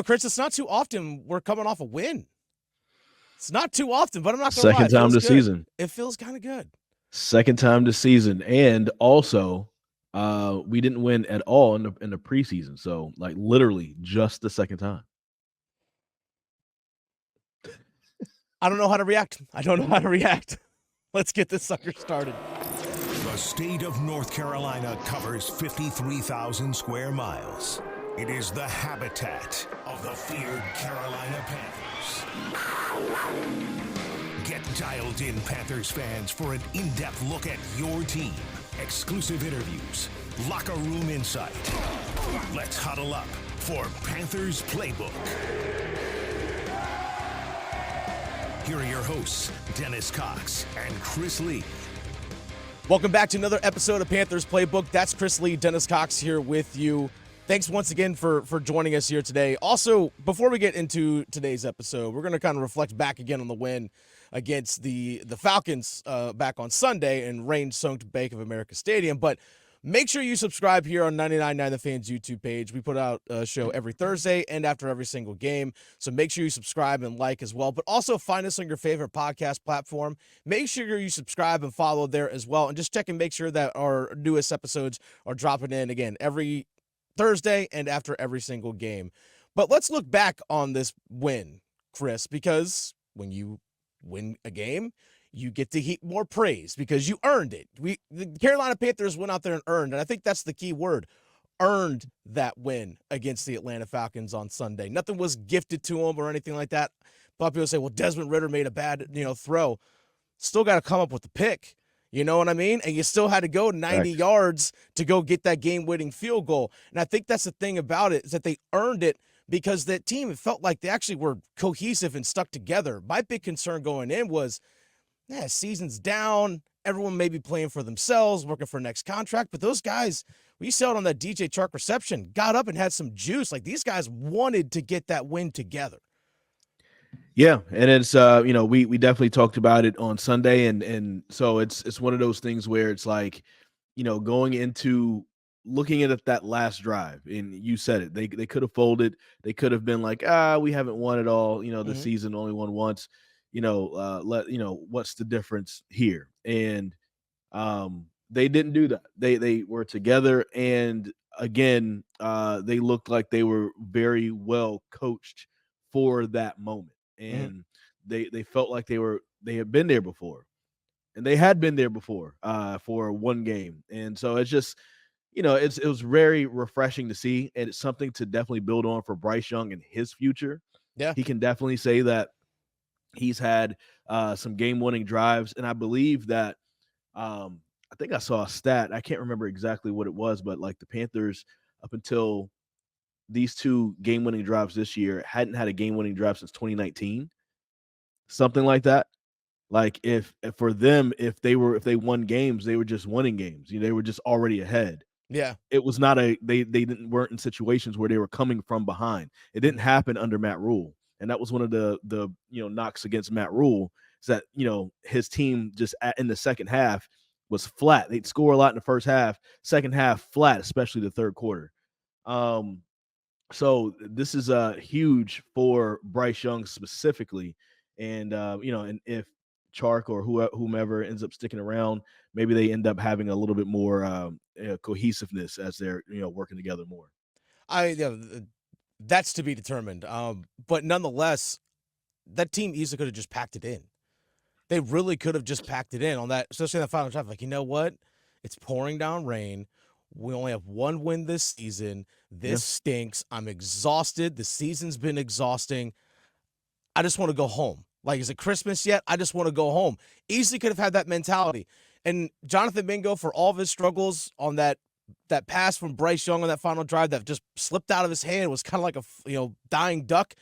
Chris, it's not too often we're coming off a win. It's not too often, but I'm not going to lie. Second It time feels this good. season. It feels kind of good. Second time this season, and also we didn't win at all in the preseason. So like literally just the second time. I don't know how to react. Let's get this sucker started. The state of North Carolina covers 53,000 square miles. It is the habitat of the feared Carolina Panthers. Get dialed in, Panthers fans, for an in-depth look at your team. Exclusive interviews, locker room insight. Let's huddle up for Panthers Playbook. Here are your hosts, Dennis Cox and Chris Lea. Welcome back to another episode of Panthers Playbook. That's Chris Lea, Dennis Cox here with you. Thanks once again for joining us here today. Also, before we get into today's episode, we're going to kind of reflect back again on the win against the Falcons back on Sunday in rain-soaked Bank of America Stadium. But make sure you subscribe here on 99.9 The Fans YouTube page. We put out a show every Thursday and after every single game. So make sure you subscribe and like as well. But also find us on your favorite podcast platform. Make sure you subscribe and follow there as well. And just check and make sure that our newest episodes are dropping in, again, every Thursday and after every single game. But let's look back on this win, Chris, because when you win a game, you get to heap more praise because you earned it. The Carolina Panthers went out there and earned, and I think that's the key word, earned that win against the Atlanta Falcons on Sunday. Nothing was gifted to them or anything like that. A lot of people say, well, Desmond Ridder made a bad, throw. Still got to come up with the pick. You know what I mean? And you still had to go 90 yards to go get that game-winning field goal. And I think that's the thing about it, is that they earned it because that team, it felt like they actually were cohesive and stuck together. My big concern going in was, season's down. Everyone may be playing for themselves, working for next contract. But those guys, we saw it on that DJ Chark reception, got up and had some juice. Like, these guys wanted to get that win together. Yeah, and it's we definitely talked about it on Sunday, and so it's one of those things where it's like, going into looking at that last drive, and you said it, they could have folded, they could have been like, we haven't won it all, this season, only won once, what's the difference here? And they didn't do that. They were together, and again, they looked like they were very well coached for that moment. And they felt like they had been there before, and they had been there before for one game. And so it's just, it was very refreshing to see, and it's something to definitely build on for Bryce Young and his future. Yeah, he can definitely say that he's had some game-winning drives, and I believe that I think I saw a stat. I can't remember exactly what it was, but like the Panthers up until these two game-winning drives this year hadn't had a game-winning drive since 2019, something like that. Like if for them, if they won games, they were just winning games. They were just already ahead. Yeah, it was not they weren't in situations where they were coming from behind. It didn't happen under Matt Rule, and that was one of the knocks against Matt Rule, is that his team just in the second half was flat. They'd score a lot in the first half, second half flat, especially the third quarter. So this is huge for Bryce Young specifically, and and if Chark or whomever ends up sticking around, maybe they end up having a little bit more cohesiveness as they're working together more. That's to be determined. But nonetheless, that team easily could have just packed it in. They really could have just packed it in on that, especially in the final drive. Like, you know what? It's pouring down rain. We only have one win this season. This stinks. I'm exhausted. The season's been exhausting. I just want to go home. Like, is it Christmas yet? I just want to go home. Easily could have had that mentality. And Jonathan Mingo, for all of his struggles on that pass from Bryce Young on that final drive that just slipped out of his hand, was kind of like a dying duck,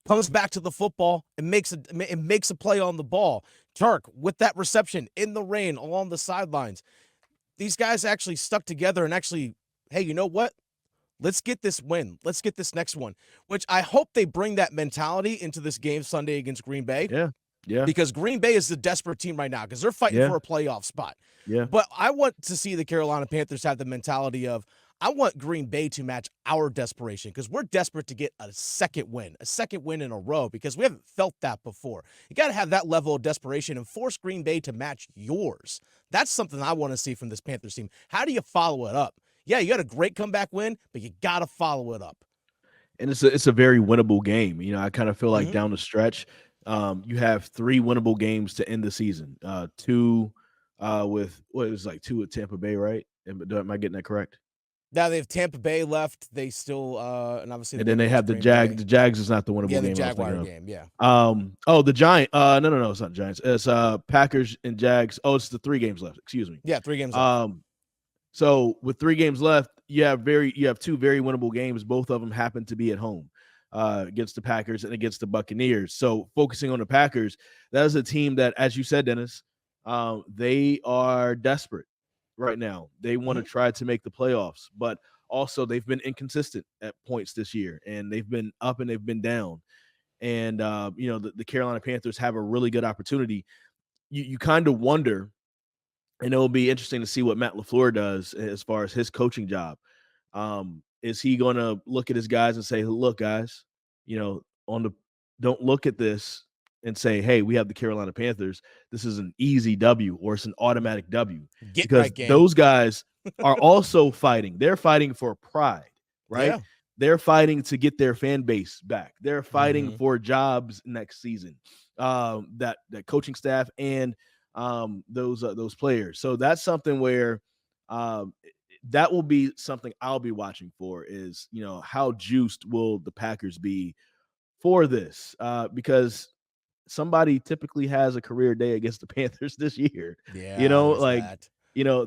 comes back to the football and makes a play on the ball. Chark with that reception in the rain along the sidelines. These guys actually stuck together and actually, hey, you know what? Let's get this win. Let's get this next one, which I hope they bring that mentality into this game Sunday against Green Bay. Yeah. Because Green Bay is the desperate team right now because they're fighting for a playoff spot. Yeah. But I want to see the Carolina Panthers have the mentality of, I want Green Bay to match our desperation because we're desperate to get a second win in a row because we haven't felt that before. You got to have that level of desperation and force Green Bay to match yours. That's something I want to see from this Panthers team. How do you follow it up? Yeah, you got a great comeback win, but you got to follow it up. And it's a very winnable game. I kind of feel like down the stretch, you have 3 winnable games to end the season. 2 with two with Tampa Bay, right? Am I getting that correct? Now they have Tampa Bay left. They still and obviously and then they have the Jags. The Jags is not the winnable game. The Jaguar game. Yeah. The Giant. No, it's not Giants. It's Packers and Jags. Oh, it's the 3 games left. Excuse me. Yeah, 3 games left. So with 3 games left, you have 2 very winnable games. Both of them happen to be at home against the Packers and against the Buccaneers. So focusing on the Packers, that is a team that, as you said, Dennis, they are desperate right now. They want to try to make the playoffs, but also they've been inconsistent at points this year, and they've been up and they've been down. And the Carolina Panthers have a really good opportunity. You kind of wonder, and it'll be interesting to see what Matt LaFleur does as far as his coaching job. Is he going to look at his guys and say, "Look, guys, don't look at this and say, hey, we have the Carolina Panthers. This is an easy W or it's an automatic W." Because those guys are also fighting. They're fighting for pride, right? Yeah. They're fighting to get their fan base back. They're fighting for jobs next season. That coaching staff and those players. So that's something where that will be something I'll be watching for is, how juiced will the Packers be for this? Because somebody typically has a career day against the Panthers this year. Yeah.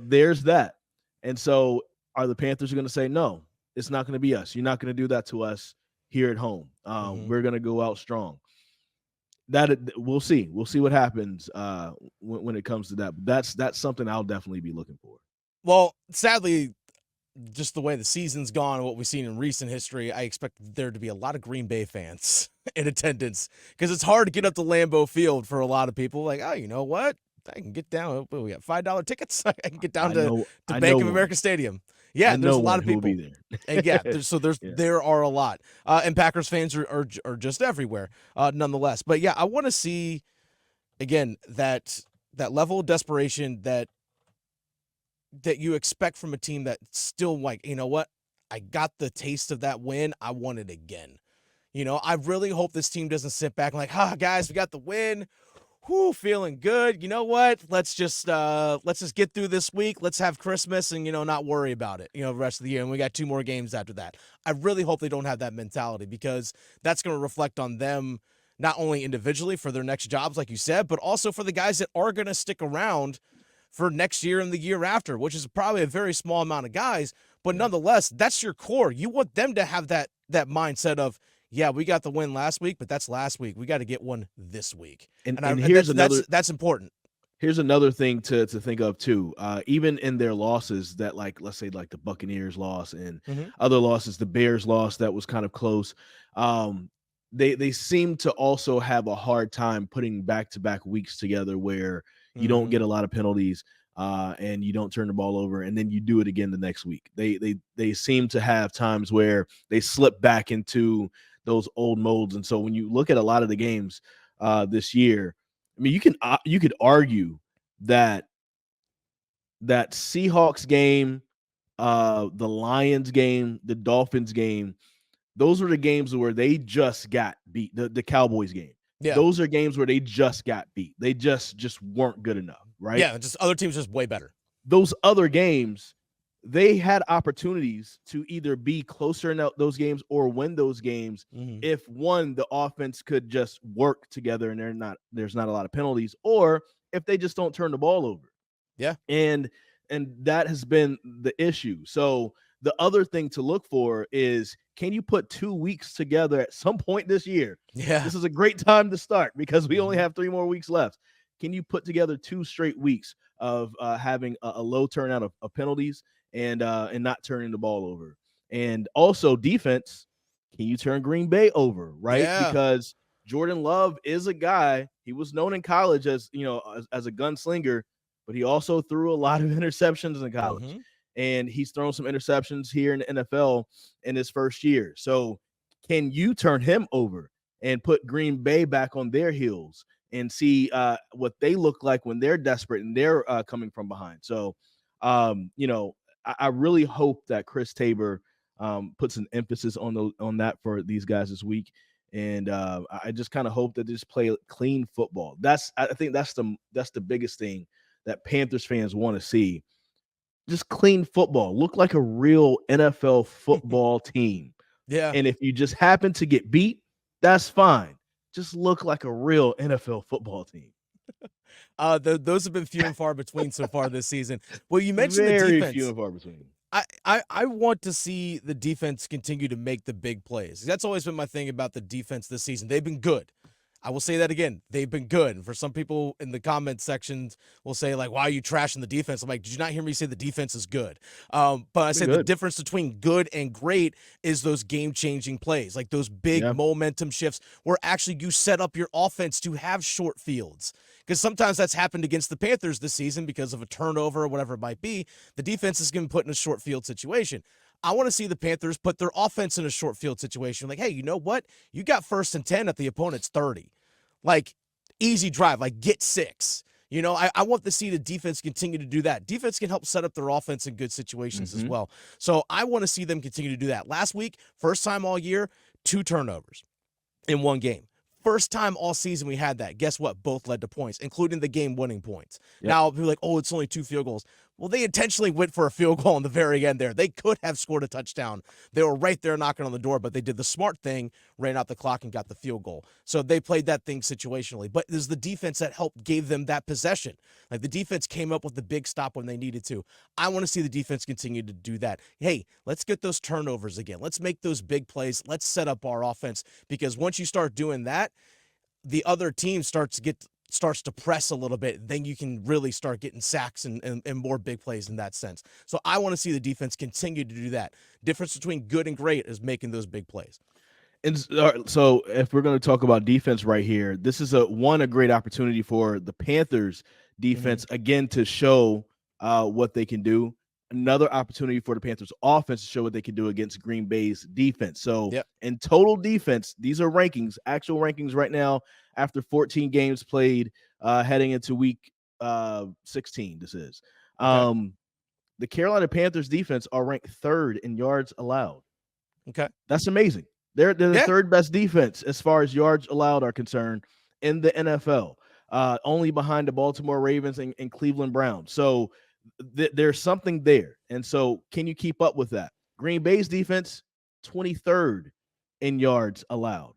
There's that. And so are the Panthers going to say, no, it's not going to be us. You're not going to do that to us here at home. We're going to go out strong. That we'll see. We'll see what happens when it comes to that. But that's something I'll definitely be looking for. Well, sadly, just the way the season's gone and what we've seen in recent history, I expect there to be a lot of Green Bay fans in attendance because it's hard to get up to Lambeau Field for a lot of people. Like, oh, you know what? I can get down. We got $5 tickets. I can get down to Bank of America Stadium. Yeah, there's a lot of people. Be there. And there are a lot. And Packers fans are just everywhere, nonetheless. But yeah, I want to see again that level of desperation that you expect from a team that still like, you know what? I got the taste of that win. I want it again. I really hope this team doesn't sit back and like, guys, we got the win. Feeling good. You know what? Let's just get through this week. Let's have Christmas and, not worry about it, the rest of the year. And we got 2 more games after that. I really hope they don't have that mentality because that's going to reflect on them, not only individually for their next jobs, like you said, but also for the guys that are going to stick around for next year and the year after, which is probably a very small amount of guys. But nonetheless, that's your core. You want them to have that mindset of, yeah, we got the win last week, but that's last week. We got to get one this week. And here's that's important. Here's another thing to think of too. Even in their losses that let's say the Buccaneers loss and other losses, the Bears loss that was kind of close. They seem to also have a hard time putting back-to-back weeks together where you don't get a lot of penalties and you don't turn the ball over and then you do it again the next week. They seem to have times where they slip back into those old molds. And so when you look at a lot of the games this year, I mean, you could argue that Seahawks game, the Lions game, the Dolphins game, those were the games where they just got beat. The Cowboys game. Yeah. Those are games where they just got beat. They just weren't good enough, right? Yeah, just other teams just way better. Those other games, they had opportunities to either be closer in those games or win those games if the offense could just work together and there's not a lot of penalties, or if they just don't turn the ball over. Yeah. And that has been the issue. So the other thing to look for is, can you put 2 weeks together at some point this year? Yeah. This is a great time to start because we only have 3 more weeks left. Can you put together 2 straight weeks of having a low turnout of penalties and not turning the ball over? And also defense, can you turn Green Bay over, right? Yeah. Because Jordan Love is a guy, he was known in college as a gunslinger, but he also threw a lot of interceptions in college. and he's thrown some interceptions here in the NFL in his first year. So can you turn him over and put Green Bay back on their heels and see what they look like when they're desperate and they're coming from behind? So, I really hope that Chris Tabor puts an emphasis on that for these guys this week. And I just kind of hope that they just play clean football. I think that's the biggest thing that Panthers fans want to see. Just clean football. Look like a real NFL football team. Yeah. And if you just happen to get beat, that's fine. Just look like a real NFL football team. Those have been few and far between so far this season. Well, you mentioned Very the defense. few and far between. I want to see the defense continue to make the big plays. That's always been my thing about the defense this season. They've been good. I will say that again. They've been good. And for some people in the comment sections will say, like, why are you trashing the defense? I'm like, did you not hear me say the defense is good? But I said the difference between good and great is those game-changing plays, like those big momentum shifts where actually you set up your offense to have short fields. Because sometimes that's happened against the Panthers this season because of a turnover or whatever it might be. The defense is going to be put in a short field situation. I want to see the Panthers put their offense in a short field situation. Like, hey, you know what? You got 1st and 10 at the opponent's 30. Like, easy drive, like get 6. You know, I want to see the defense continue to do that. Defense can help set up their offense in good situations as well. So I want to see them continue to do that. Last week, first time all year, 2 turnovers in one game. First time all season we had that. Guess what? Both led to points, including the game-winning points. Yep. Now, people are like, oh, it's only 2 field goals. Well, they intentionally went for a field goal in the very end there. They could have scored a touchdown. They were right there knocking on the door, but they did the smart thing, ran out the clock, and got the field goal. So they played that thing situationally. But there's the defense that helped gave them that possession. Like, the defense came up with the big stop when they needed to. I want to see the defense continue to do that. Hey, let's get those turnovers again. Let's make those big plays. Let's set up our offense, because once you start doing that, the other team starts to press a little bit. Then you can really start getting sacks and more big plays in that sense. So I want to see the defense continue to do that. Difference between good and great is making those big plays. And so if we're going to talk about defense right here, this is a great opportunity for the Panthers defense again to show what they can do. Another opportunity for the Panthers offense to show what they can do against Green Bay's defense. So in total defense, these are rankings, actual rankings right now after 14 games played, heading into week 16. This is the Carolina Panthers defense are ranked 3rd in yards allowed. Okay, that's amazing. They're the 3rd best defense as far as yards allowed are concerned in the NFL, only behind the Baltimore Ravens and Cleveland Browns. So there's something there. And so can you keep up with that? Green Bay's defense, 23rd in yards allowed.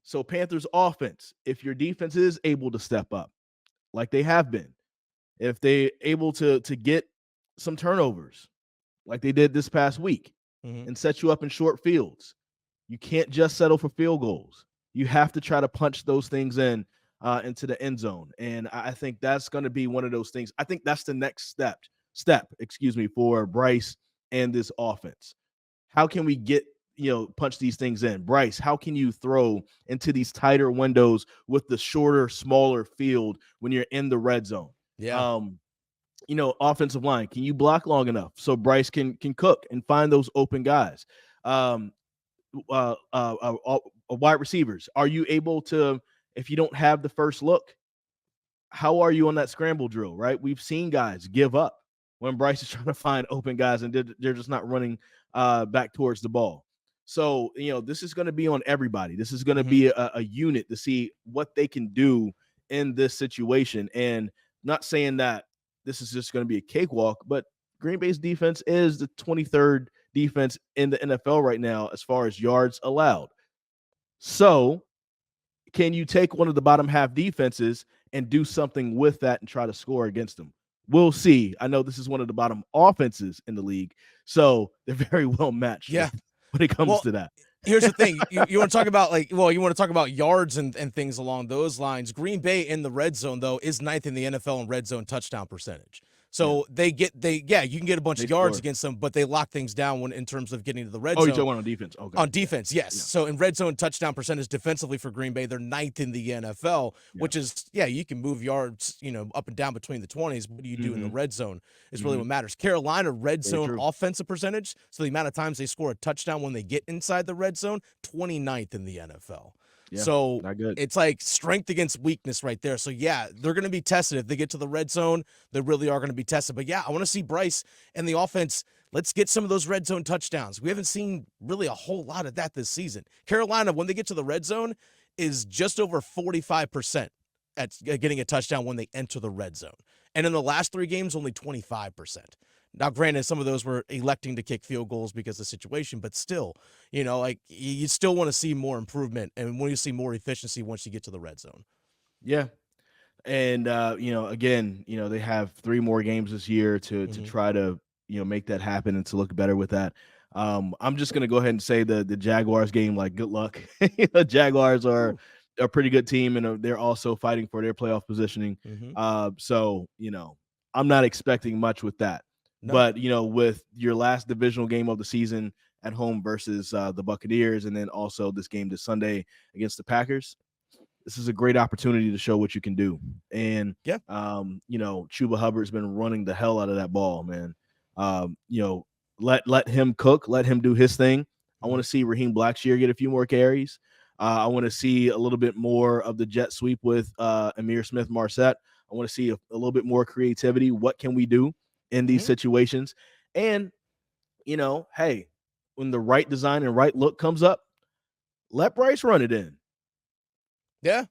So Panthers offense, if your defense is able to step up like they have been, if they're able to get some turnovers like they did this past week and set you up in short fields, you can't just settle for field goals. You have to try to punch those things into the end zone. And I think that's going to be one of those things. I think that's the next step, for Bryce and this offense. How can we punch these things in? Bryce, how can you throw into these tighter windows with the shorter, smaller field when you're in the red zone? Yeah. Offensive line, can you block long enough so Bryce can cook and find those open guys? Wide receivers, are you able to, if you don't have the first look, how are you on that scramble drill, right? We've seen guys give up when Bryce is trying to find open guys and they're just not running back towards the ball. So, this is going to be on everybody. This is going to be a unit to see what they can do in this situation. And not saying that this is just going to be a cakewalk, but Green Bay's defense is the 23rd defense in the NFL right now as far as yards allowed. So can you take one of the bottom half defenses and do something with that and try to score against them? We'll see. I know this is one of the bottom offenses in the league, so they're very well matched when it comes to that. Here's the thing. You want to talk about you want to talk about yards and things along those lines. Green Bay in the red zone, though, is 9th in the NFL in red zone touchdown percentage. So you can get a bunch of yards score. against them, but they lock things down in terms of getting to the red Oh, zone. you're talking about on defense. Okay. On defense, yes. Yeah. So in red zone touchdown percentage defensively for Green Bay, they're 9th in the NFL, which is, you can move yards, up and down between the 20s. What do you do in the red zone is really what matters. Carolina, red zone offensive percentage, so the amount of times they score a touchdown when they get inside the red zone, 29th in the NFL. Yeah, so not good. It's like strength against weakness right there. So, they're going to be tested. If they get to the red zone, they really are going to be tested. But, I want to see Bryce and the offense. Let's get some of those red zone touchdowns. We haven't seen really a whole lot of that this season. Carolina, when they get to the red zone, is just over 45% at getting a touchdown when they enter the red zone. And in the last 3 games, only 25%. Now, granted, some of those were electing to kick field goals because of the situation, but still, you still want to see more improvement and when you see more efficiency once you get to the red zone. Yeah. And, again, they have 3 more games this year to try to, make that happen and to look better with that. I'm just going to go ahead and say the Jaguars game, good luck. The Jaguars are a pretty good team, and they're also fighting for their playoff positioning. So, I'm not expecting much with that. No. But, with your last divisional game of the season at home versus the Buccaneers, and then also this game this Sunday against the Packers, this is a great opportunity to show what you can do. And, Chuba Hubbard's been running the hell out of that ball, man. Let him cook, let him do his thing. I want to see Raheem Blackshear get a few more carries. I want to see a little bit more of the jet sweep with Amir Smith-Marset. I want to see a little bit more creativity. What can we do in these situations? And, hey, when the right design and right look comes up, let Bryce run it in. Yeah.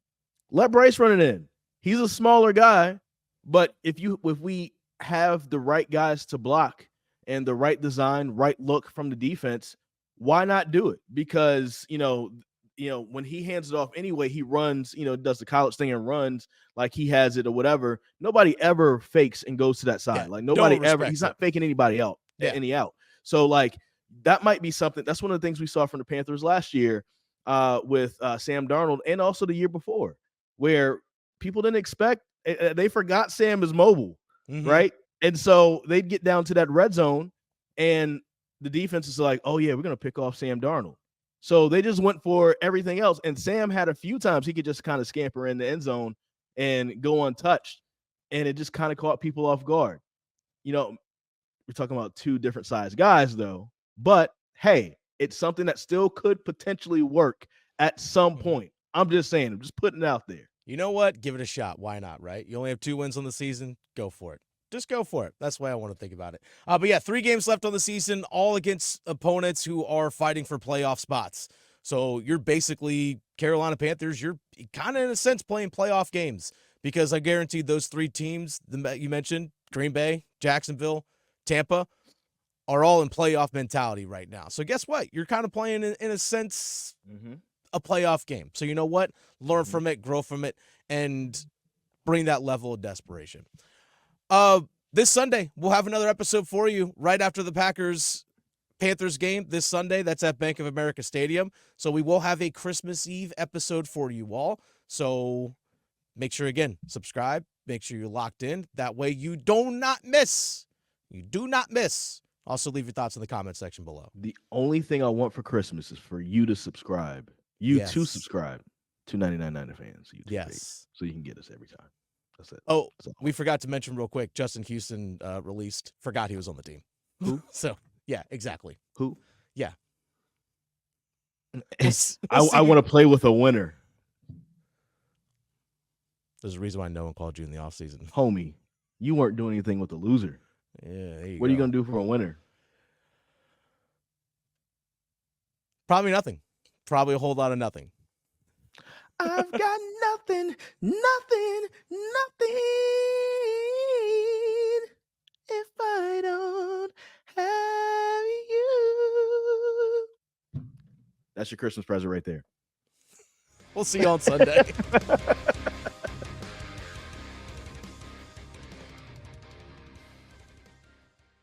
Let Bryce run it in. He's a smaller guy, but if we have the right guys to block and the right design, right look from the defense, why not do it? Because, when he hands it off anyway, he runs, does the college thing and runs like he has it or whatever. Nobody ever fakes and goes to that side. Nobody ever, he's not faking anybody out, any out. So that might be something. That's one of the things we saw from the Panthers last year with Sam Darnold, and also the year before, where people didn't expect, they forgot Sam is mobile, right? And so they'd get down to that red zone, and the defense is like, oh, yeah, we're going to pick off Sam Darnold. So they just went for everything else. And Sam had a few times he could just kind of scamper in the end zone and go untouched. And it just kind of caught people off guard. We're talking about 2 different size guys, though. But, hey, it's something that still could potentially work at some point. I'm just saying. I'm just putting it out there. You know what? Give it a shot. Why not, right? You only have 2 wins on the season. Go for it. Just go for it. That's the way I want to think about it. But 3 games left on the season, all against opponents who are fighting for playoff spots. So you're basically Carolina Panthers. You're kind of, in a sense, playing playoff games, because I guarantee those 3 teams that you mentioned, Green Bay, Jacksonville, Tampa, are all in playoff mentality right now. So guess what? You're kind of playing, in a sense, a playoff game. So you know what? Learn from it, grow from it, and bring that level of desperation. This Sunday, we'll have another episode for you right after the Panthers game this Sunday. That's at Bank of America Stadium. So we will have a Christmas Eve episode for you all. So make sure, again, subscribe. Make sure you're locked in. That way you do not miss. You do not miss. Also, leave your thoughts in the comment section below. The only thing I want for Christmas is for you to subscribe. To subscribe to 99.9 Fans. Yes. So you can get us every time. That's it. Oh, we forgot to mention real quick, Justin Houston forgot he was on the team. Who? So, yeah, exactly. Who? Yeah. I want to play with a winner. There's a reason why no one called you in the offseason. Homie, you weren't doing anything with the loser. Yeah, what are you going to do for a winner? Probably nothing. Probably a whole lot of nothing. I've got nothing if I don't have you. That's your Christmas present right there. We'll see you on Sunday.